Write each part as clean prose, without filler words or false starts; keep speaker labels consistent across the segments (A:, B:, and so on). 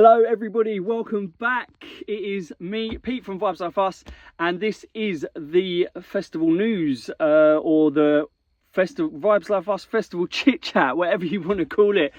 A: Hello everybody, welcome back. It is me, Pete from Vibes Like Us, and this is the festival news, or the Vibes Like Us festival chit chat, whatever you want to call it.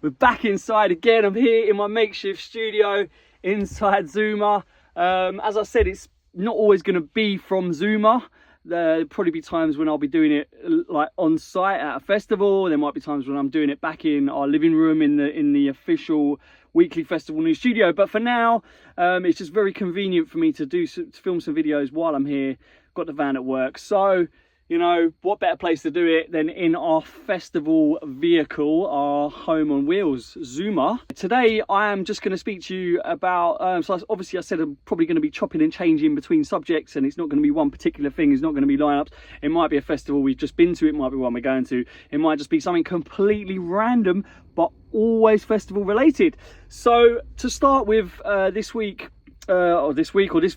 A: We're back inside again. I'm here in my makeshift studio inside Zuma. As I said, it's not always going to be from Zuma. There'll probably be times when I'll be doing it like on site at a festival. There might be times when I'm doing it back in our living room in the official weekly festival news studio. But for now, it's just very convenient for me to film some videos while I'm here. Got the van at work, so you know what better place to do it than in our festival vehicle, our home on wheels, Zuma. Today I am just going to speak to you about, so obviously I said I'm probably going to be chopping and changing between subjects, and it's not going to be one particular thing, it's not going to be lineups. It might be a festival we've just been to, it might be one we're going to, it might just be something completely random, but always festival related. So to start with, this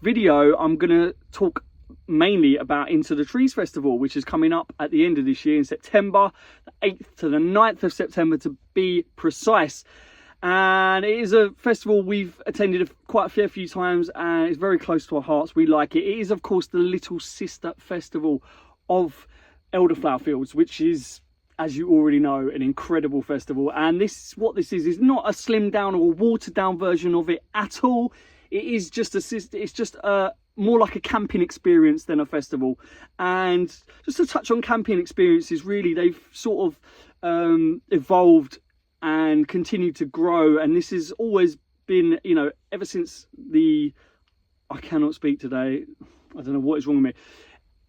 A: video, I'm going to talk mainly about Into the Trees Festival, which is coming up at the end of this year in September, the 8th to the 9th of September to be precise. And it is a festival we've attended quite a fair few times, and it's very close to our hearts. We like it. It is, of course, the little sister festival of Elderflower Fields, which is, as you already know, an incredible festival. And this is not a slimmed down or watered down version of it at all. It is just more like a camping experience than a festival. And just to touch on camping experiences, really, they've sort of evolved and continued to grow. And this has always been, you know, ever since I cannot speak today. I don't know what is wrong with me.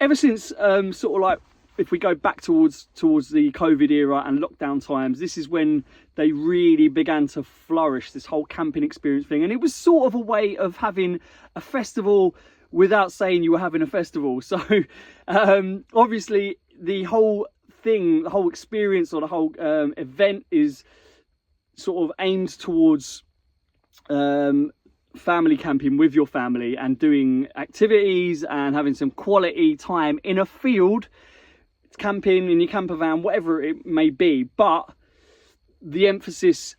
A: Ever since sort of like, if we go back towards the COVID era and lockdown times, this is when they really began to flourish, this whole camping experience thing. And it was sort of a way of having a festival without saying you were having a festival. So obviously the whole thing, the whole experience, or the whole event is sort of aimed towards family camping with your family and doing activities and having some quality time in a field, camping in your camper van, whatever it may be. But the emphasis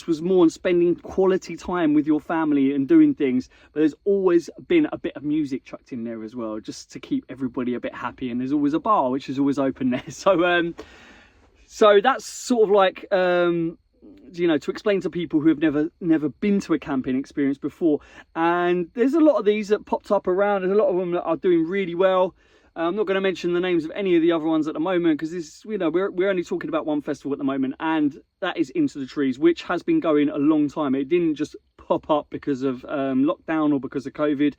A: was more on spending quality time with your family and doing things. But there's always been a bit of music chucked in there as well, just to keep everybody a bit happy. And there's always a bar which is always open there. So that's sort of like you know, to explain to people who have never been to a camping experience before. And there's a lot of these that popped up around. There's a lot of them that are doing really well. I'm not going to mention the names of any of the other ones at the moment, because this, you know, we're only talking about one festival at the moment, and that is Into the Trees, which has been going a long time. It didn't just pop up because of lockdown or because of COVID,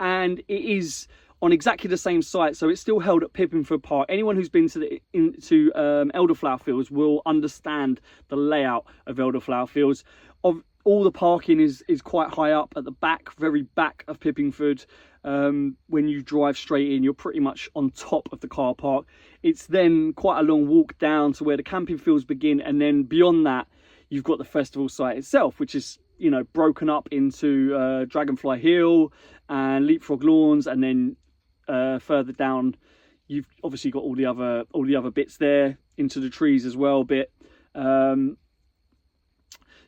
A: and it is on exactly the same site, so it's still held at Pippinford Park. Anyone who's been to Elderflower Fields will understand the layout of Elderflower Fields. All the parking is quite high up at the back, very back of Pippinford. When you drive straight in, you're pretty much on top of the car park. It's then quite a long walk down to where the camping fields begin, and then beyond that you've got the festival site itself, which is, you know, broken up into Dragonfly Hill and Leapfrog Lawns, and then further down you've obviously got all the other bits there, Into the Trees as well bit.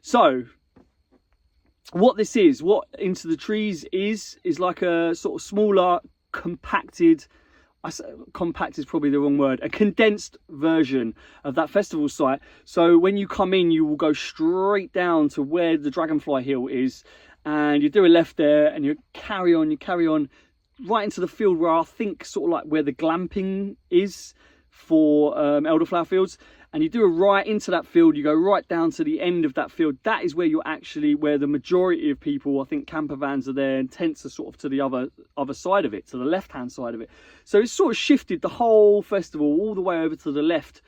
A: So what Into the Trees is like a sort of smaller, compacted, compact is probably the wrong word, a condensed version of that festival site. So when you come in, you will go straight down to where the Dragonfly Hill is, and you do a left there, and you carry on right into the field where I think sort of like where the glamping is for Elderflower Fields. And you do a right into that field, you go right down to the end of that field. That is where where the majority of people, I think camper vans are there, and tents are sort of to the other side of it, to the left-hand side of it. So it's sort of shifted the whole festival all the way over to the left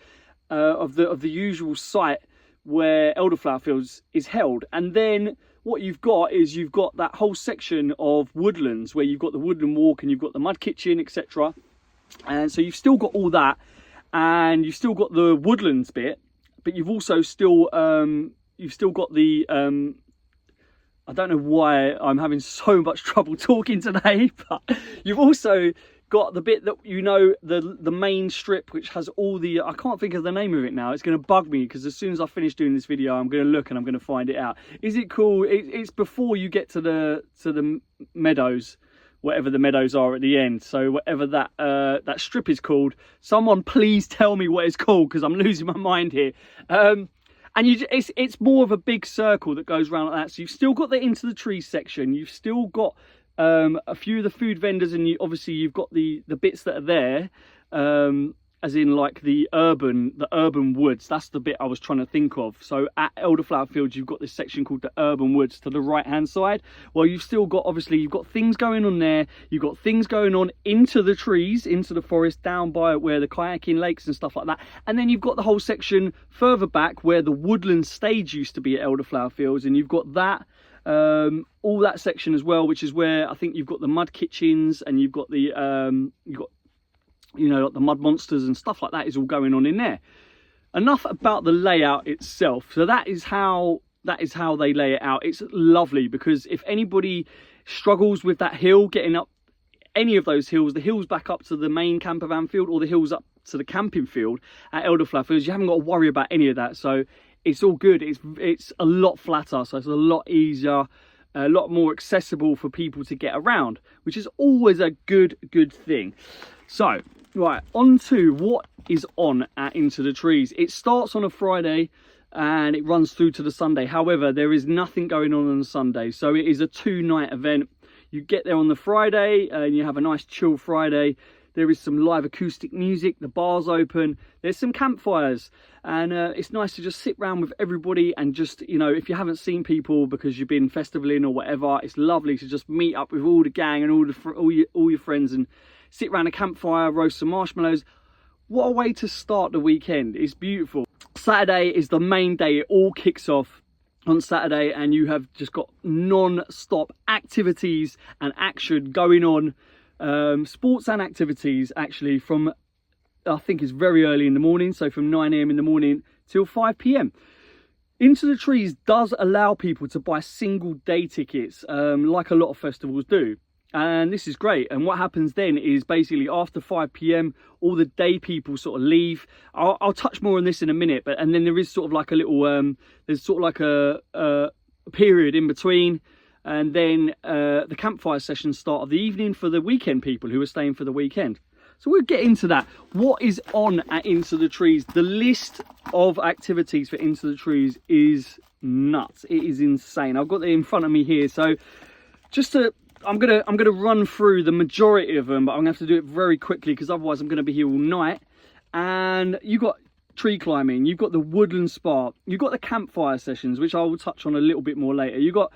A: of the usual site where Elderflower Fields is held. And then what you've got that whole section of woodlands where you've got the woodland walk and you've got the mud kitchen, etc. And so you've still got all that. And you've still got the woodlands bit, but you've also still got the I don't know why I'm having so much trouble talking today, but you've also got the bit that, you know, the main strip, which has all the, I can't think of the name of it now. It's going to bug me, because as soon as I finish doing this video, I'm going to look and I'm going to find it out. Is it cool? It's before you get to the meadows, whatever the meadows are at the end. So whatever that strip is called, someone please tell me what it's called, because I'm losing my mind here. And it's more of a big circle that goes around like that. So you've still got the into the trees section. You've still got a few of the food vendors, and obviously you've got the bits that are there, as in like the urban woods. That's the bit I was trying to think of. So at Elderflower Fields, you've got this section called the urban woods to the right hand side. Well, you've still got, obviously you've got things going on there. You've got things going on into the trees, into the forest, down by where the kayaking lakes and stuff like that. And then you've got the whole section further back where the woodland stage used to be at Elderflower Fields, and you've got that. All that section as well, which is where I think you've got the mud kitchens, and you've got the you know, like the mud monsters and stuff like that is all going on in there. Enough about the layout itself. So that is how they lay it out. It's lovely, because if anybody struggles with that hill, getting up any of those hills, the hills back up to the main camper van field or the hills up to the camping field at Elderflower Fields, you haven't got to worry about any of that. So it's all good. It's a lot flatter, so it's a lot easier, a lot more accessible for people to get around, which is always a good thing. So right, on to what is on at Into the Trees. It starts on a Friday and it runs through to the Sunday. However, there is nothing going on Sunday, so it is a 2-night event. You get there on the Friday and you have a nice chill Friday. There is some live acoustic music, the bar's open, there's some campfires, and it's nice to just sit around with everybody and just, you know, if you haven't seen people because you've been festivaling or whatever, it's lovely to just meet up with all the gang and all your friends and sit around a campfire, roast some marshmallows. What a way to start the weekend. It's beautiful. Saturday is the main day. It all kicks off on Saturday, and you have just got non-stop activities and action going on. Sports and activities, actually, from, I think it's very early in the morning, so from 9 AM in the morning till 5 PM. Into the Trees does allow people to buy single day tickets, like a lot of festivals do. And this is great. And what happens then is basically after 5 PM, all the day people sort of leave. I'll touch more on this in a minute, and then there is sort of like a little, there's sort of like a period in between. And then the campfire sessions start of the evening for the weekend people who are staying for the weekend. So we'll get into that. What is on at Into the Trees? The list of activities for Into the Trees is nuts. It is insane. I've got it in front of me here. So I'm gonna run through the majority of them, but I'm gonna have to do it very quickly because otherwise I'm gonna be here all night. And you got tree climbing, you've got the woodland spa, you've got the campfire sessions, which I will touch on a little bit more later. You've got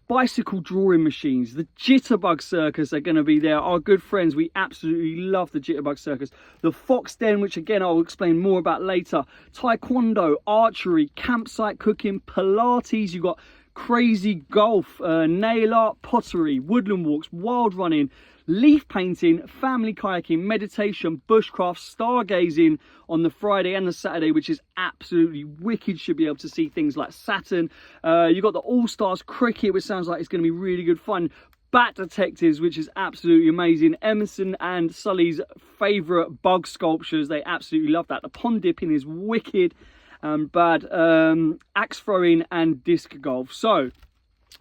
A: bicycle drawing machines, the jitterbug circus are going to be there. Our good friends, we absolutely love the jitterbug circus. The fox den, which again I'll explain more about later. Taekwondo, archery, campsite cooking, Pilates. You've got crazy golf, nail art, pottery, woodland walks, wild running, leaf painting, family kayaking, meditation, bushcraft, stargazing on the Friday and the Saturday, which is absolutely wicked. Should be able to see things like Saturn. You've got the All-Stars cricket, which sounds like it's going to be really good fun. Bat detectives, which is absolutely amazing. Emerson and Sully's favourite bug sculptures, they absolutely love that. The pond dipping is wicked and bad. Axe throwing and disc golf. So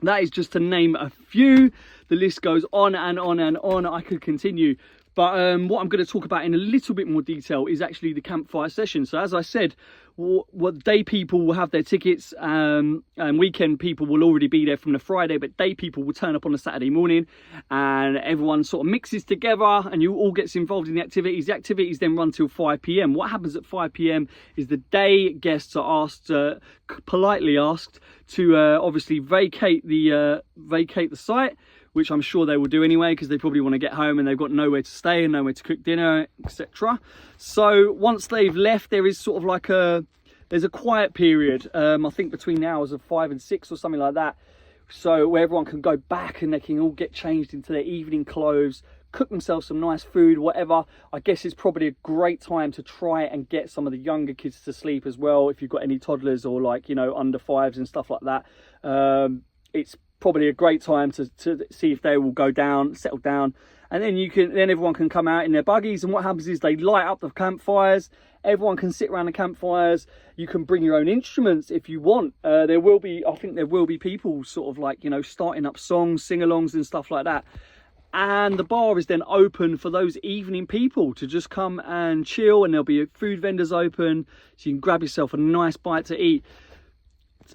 A: that is just to name a few. The list goes on and on and on. I could continue, but what I'm going to talk about in a little bit more detail is actually the campfire session. So as I said, what day people will have their tickets, and weekend people will already be there from the Friday, but day people will turn up on a Saturday morning, and everyone sort of mixes together and you all gets involved in the activities. The activities then run till 5 PM. What happens at 5 PM is the day guests are asked, politely asked, to obviously vacate the site, which I'm sure they will do anyway because they probably want to get home and they've got nowhere to stay and nowhere to cook dinner, etc. So once they've left, there is sort of like there's a quiet period, I think between the hours of 5 and 6 or something like that, so where everyone can go back and they can all get changed into their evening clothes, cook themselves some nice food, whatever. I guess it's probably a great time to try and get some of the younger kids to sleep as well, if you've got any toddlers or, like, you know, under 5s and stuff like that. It's probably a great time to see if they will go down, settle down and then everyone can come out in their buggies, and what happens is they light up the campfires. Everyone can sit around the campfires. You can bring your own instruments if you want. I think there will be people sort of like, you know, starting up songs, sing-alongs and stuff like that. And the bar is then open for those evening people to just come and chill, and there'll be food vendors open, so you can grab yourself a nice bite to eat.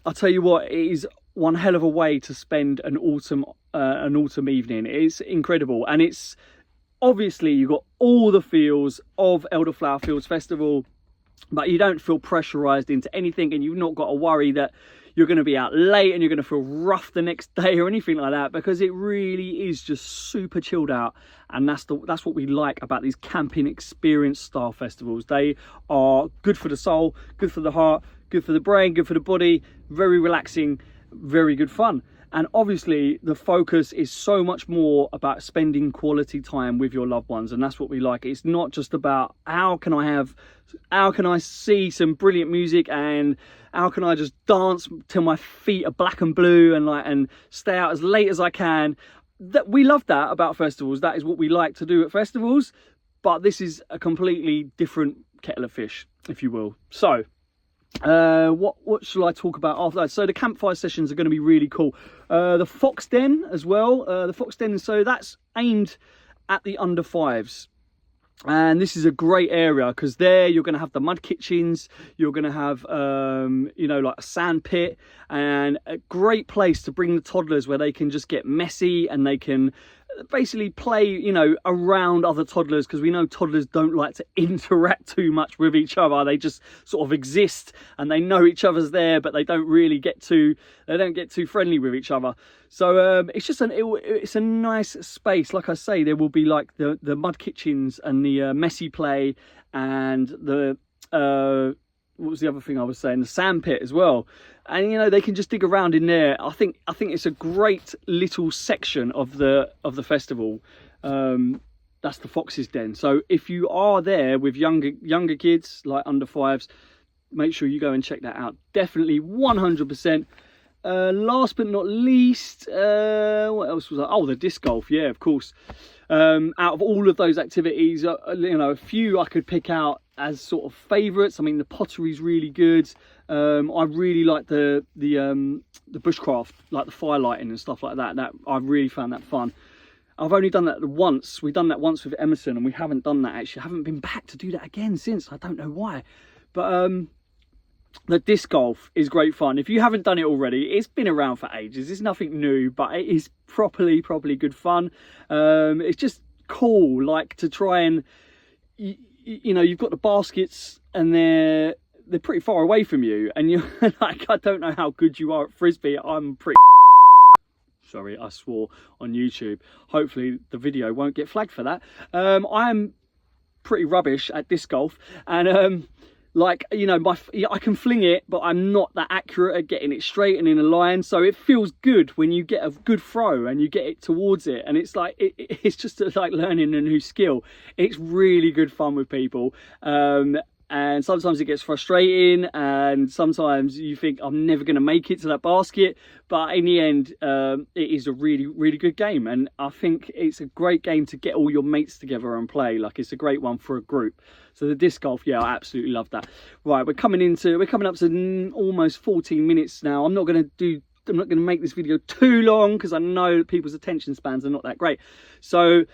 A: I'll tell you what, it is one hell of a way to spend an autumn evening. It's incredible, and it's obviously you've got all the feels of Elderflower Fields Festival, but you don't feel pressurized into anything, and you've not got to worry that you're going to be out late and you're going to feel rough the next day or anything like that, because it really is just super chilled out. And that's what we like about these camping experience style festivals. They are good for the soul, good for the heart, good for the brain, good for the body, very relaxing, very good fun. And obviously the focus is so much more about spending quality time with your loved ones, and that's what we like. It's not just about how can I see some brilliant music and how can I just dance till my feet are black and blue and stay out as late as I can. That we love that about festivals. That is what we like to do at festivals, but this is a completely different kettle of fish, if you will. So what shall I talk about after that? So the campfire sessions are going to be really cool. The Fox Den as well. The Fox Den, so that's aimed at the under 5s. And this is a great area because there you're going to have the mud kitchens, you're going to have you know, like a sand pit, and a great place to bring the toddlers where they can just get messy and they can basically play, you know, around other toddlers, because we know toddlers don't like to interact too much with each other. They just sort of exist and they know each other's there, but they don't really get too friendly with each other. So it's just it's a nice space. Like I say, there will be like the mud kitchens and the messy play, and the what was the other thing I was saying, the sand pit as well. And you know, they can just dig around in there. I think it's a great little section of the festival. That's the Fox's Den. So if you are there with younger kids, like under 5s, make sure you go and check that out. Definitely 100%. Last but not least, what else was that? Oh, the disc golf. Yeah, of course. Out of all of those activities, you know, a few I could pick out as sort of favourites. I mean, the pottery's really good. I really like the bushcraft, like the firelighting and stuff like that. That I really found that fun. I've only done that once. We've done that once with Emerson, and we haven't done that actually. I haven't been back to do that again since. I don't know why, but the disc golf is great fun. If you haven't done it already, it's been around for ages. It's nothing new, but it is properly good fun. It's just cool, like to try and you know, you've got the baskets and they're pretty far away from you, and you're like, I don't know how good you are at frisbee. I'm pretty sorry, I swore on YouTube. Hopefully the video won't get flagged for that. I'm pretty rubbish at disc golf, and like, you know, I can fling it, but I'm not that accurate at getting it straight and in a line. So it feels good when you get a good throw and you get it towards it, and it's like it's just like learning a new skill. It's really good fun with people, and sometimes it gets frustrating, and sometimes you think I'm never going to make it to that basket, but in the end it is a really good game, and I think it's a great game to get all your mates together and play. Like, it's a great one for a group. So the disc golf, yeah, I absolutely love that. Right, we're coming up to almost 14 minutes now. I'm not going to make this video too long because I know people's attention spans are not that great. So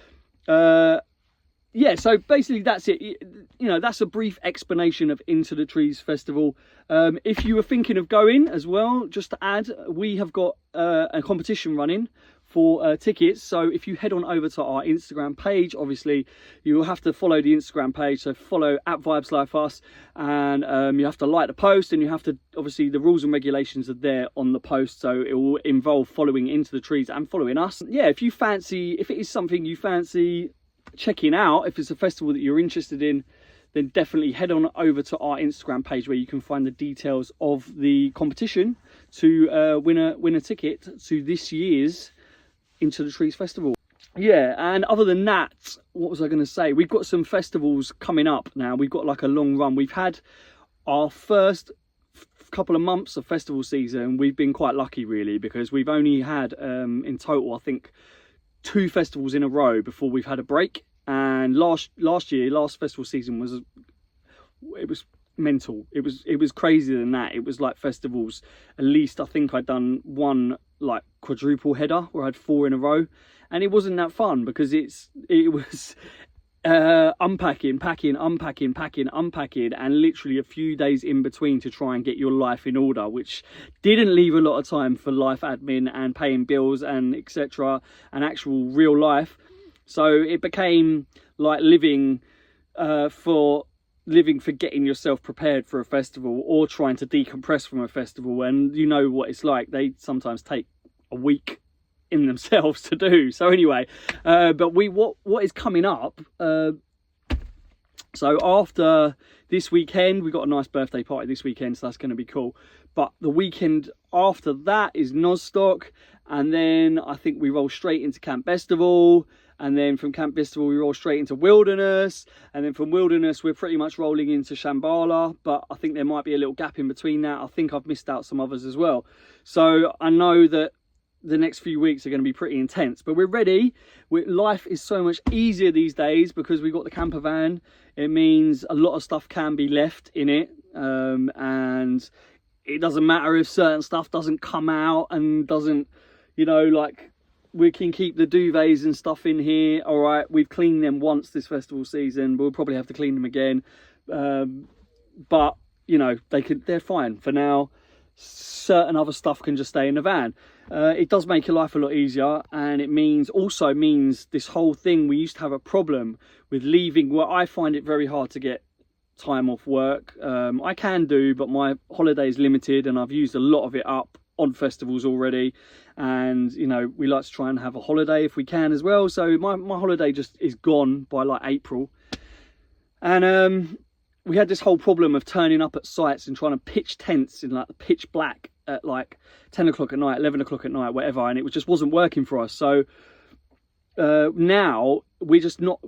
A: yeah, so basically that's it. You know, that's a brief explanation of Into the Trees Festival. If you were thinking of going as well, just to add, we have got a competition running for tickets. So if you head on over to our Instagram page, obviously you will have to follow the Instagram page. So follow @VibesLifeUs, and you have to like the post, and you have to, obviously the rules and regulations are there on the post, so it will involve following Into the Trees and following us. Yeah, if it is something you fancy checking out, if it's a festival that you're interested in, then definitely head on over to our Instagram page, where you can find the details of the competition to win a ticket to this year's Into the Trees Festival. Yeah, and other than that, what was I going to say? We've got some festivals coming up now. We've got like a long run. We've had our first couple of months of festival season. We've been quite lucky, really, because we've only had in total, I think, 2 festivals in a row before we've had a break. And last festival season was mental. It was crazier than that. It was like festivals, at least I think I'd done one like quadruple header where I had 4 in a row, and it wasn't that fun because it was unpacking, packing, unpacking, packing, unpacking, and literally a few days in between to try and get your life in order, which didn't leave a lot of time for life admin and paying bills and etc. and actual real life. So it became like living for getting yourself prepared for a festival or trying to decompress from a festival. And you know what it's like, they sometimes take a week in themselves to do. So anyway, but what is coming up, so after this weekend, we got a nice birthday party this weekend, so that's going to be cool. But the weekend after that is Nostock, and then I think we roll straight into Camp Festival, and then from Camp Festival we roll straight into Wilderness, and then from Wilderness we're pretty much rolling into Shambhala, but I think there might be a little gap in between that. I think I've missed out some others as well. So I know that the next few weeks are going to be pretty intense, but we're ready. Life is so much easier these days because we've got the camper van. It means a lot of stuff can be left in it, and it doesn't matter if certain stuff doesn't come out and doesn't, you know, like, we can keep the duvets and stuff in here. All right, we've cleaned them once this festival season, but we'll probably have to clean them again, but you know, they're fine for now. Certain other stuff can just stay in the van. It does make your life a lot easier, and it also means this whole thing, we used to have a problem with leaving. Well, I find it very hard to get time off work. I can do, but my holiday is limited and I've used a lot of it up on festivals already, and you know, we like to try and have a holiday if we can as well. So my holiday just is gone by like April, and we had this whole problem of turning up at sites and trying to pitch tents in like the pitch black at like 10 o'clock at night, 11 o'clock at night, whatever, and it just wasn't working for us. So now we're not,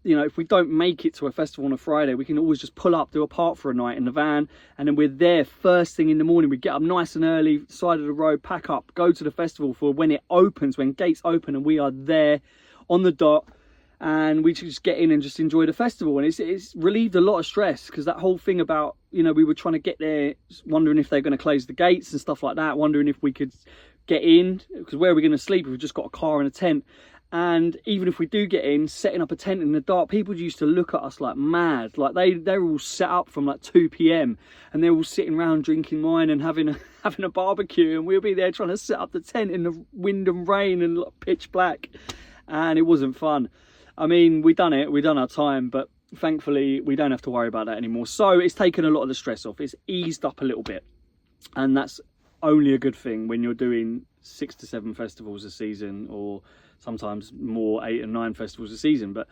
A: you know, if we don't make it to a festival on a Friday, we can always just pull up, do a part for a night in the van, and then we're there first thing in the morning. We get up nice and early, side of the road, pack up, go to the festival for when it opens, when gates open, and we are there on the dot, and we just get in and just enjoy the festival. And it's relieved a lot of stress, because that whole thing about, you know, we were trying to get there wondering if they're going to close the gates and stuff like that, wondering if we could get in, because where are we going to sleep if we've just got a car and a tent? And even if we do get in, setting up a tent in the dark, people used to look at us like mad. Like they're all set up from like 2 p.m. and they're all sitting around drinking wine and having a barbecue, and we'll be there trying to set up the tent in the wind and rain and pitch black, and it wasn't fun. I mean, we done our time, but thankfully we don't have to worry about that anymore. So it's taken a lot of the stress off. It's eased up a little bit, and that's only a good thing when you're doing 6 to 7 festivals a season, or sometimes more, 8 and 9 festivals a season. But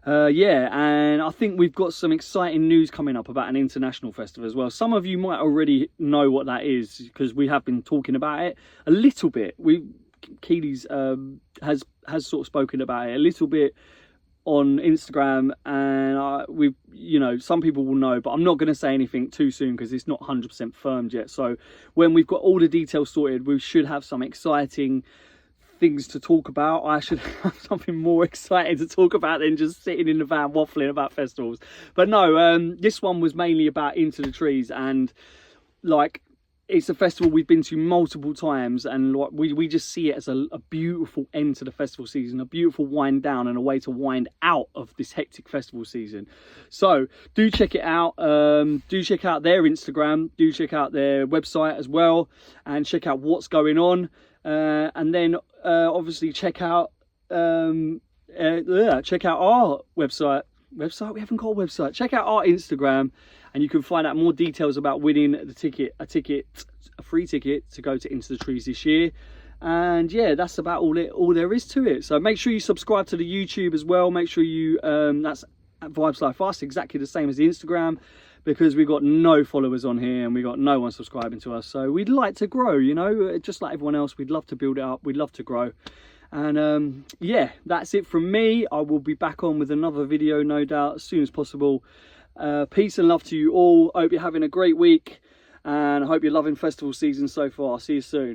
A: yeah, and I think we've got some exciting news coming up about an international festival as well. Some of you might already know what that is, because we have been talking about it a little bit. Keely's has sort of spoken about it a little bit on Instagram, and we've, you know, some people will know, but I'm not going to say anything too soon because it's not 100% firmed yet. So when we've got all the details sorted, we should have some exciting things to talk about. I should have something more exciting to talk about than just sitting in the van waffling about festivals. But no, this one was mainly about Into the Trees, and like, it's a festival we've been to multiple times, and we just see it as a beautiful end to the festival season, a beautiful wind down, and a way to wind out of this hectic festival season. So do check it out. Do check out their Instagram, do check out their website as well, and check out what's going on, and then obviously check out our website. We haven't got a website. Check out our Instagram, and you can find out more details about winning a free ticket to go to Into the Trees this year. And yeah, that's about all there is to it. So make sure you subscribe to the YouTube as well. Make sure you that's at Vibes Life Fast, exactly the same as the Instagram, because we've got no followers on here and we got no one subscribing to us. So we'd like to grow, you know, just like everyone else. We'd love to build it up, we'd love to grow. And yeah, that's it from me. I will be back on with another video, no doubt, as soon as possible. Peace and love to you all. I hope you're having a great week, and I hope you're loving festival season so far. See you soon.